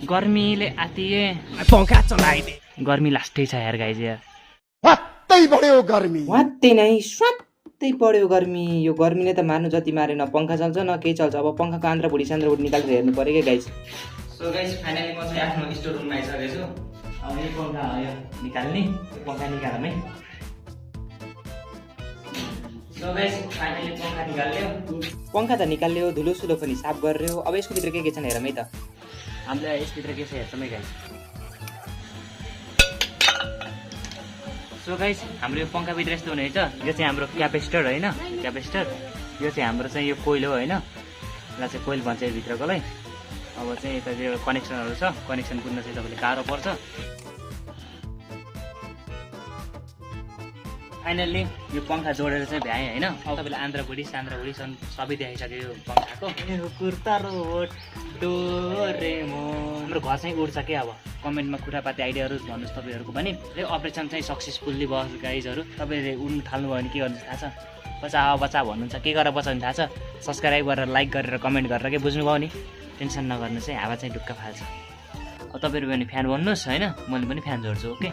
गर्मीले आतिए पंखा चलाइदे। गर्मी लास्टै छ यार गाइज यार। वात्तै बढ्यो गर्मी। वात्तै नै स्वात्तै बढ्यो गर्मी। यो गर्मीले त मार्नु जति मारे न पंखा चल्छ न केही चल्छ। अब पंखाको आन्द्रा भुडी निकालेर हेर्नु पर्यो क्या गाइज। सो गाइज फाइनली म चाहिँ आफ्नो स्टोर रुममा आइसकेको छु। अब यो पंखा यो निकाल्ने, पंखा निकालौँ है। सो गाइज फाइनली पंखा निकाल्यो। पंखा त निकाल्यो, धुलो सुलो पनि साफ गर्यो। अब यसको भित्र के छन् हेरौँ है त। हामीलाई यसभित्र के छ हेर्छौँ है गाइज। सो गाइज हाम्रो यो पंखाभित्र यस्तो हुनेछ। यो चाहिँ हाम्रो क्यापेसिटर होइन, क्यापेसिटर। यो चाहिँ हाम्रो चाहिँ यो कोइल हो होइन, यसलाई चाहिँ कोइल भन्छ यो भित्रकोलाई। अब चाहिँ यता चाहिँ कनेक्सनहरू छ, कनेक्सन बुझ्न चाहिँ तपाईँले गाह्रो पर्छ। फाइनल्ली यो पंखा जोडेर चाहिँ भ्याएँ होइन। अब तपाईँले आन्द्रा भुडी सबै देखाइसक्यो यो पंखाको। Kurta road Doraemon. हाम्रो घर चाहिँ उड्छ क्या। अब कमेन्टमा खुट्टापाती आइडियाहरू भन्नुहोस् तपाईँहरूको पनि। अपरेसन चाहिँ सक्सेसफुल्ली भयो गाइजहरू। तपाईँले उड्नु थाल्नुभयो भने के गर्नु थाहा छ? बचा भन्नुहुन्छ। के गरेर बचाउनु थाहा छ? सब्सक्राइब गरेर, लाइक गरेर, कमेन्ट गरेर के बुझ्नुभयो नि। टेन्सन नगर्नु चाहिँ हावा चाहिँ ढुक्क फाल्छ। अब तपाईँहरू पनि फ्यान भन्नुहोस् होइन, मैले पनि फ्यान जोड्छु। ओके।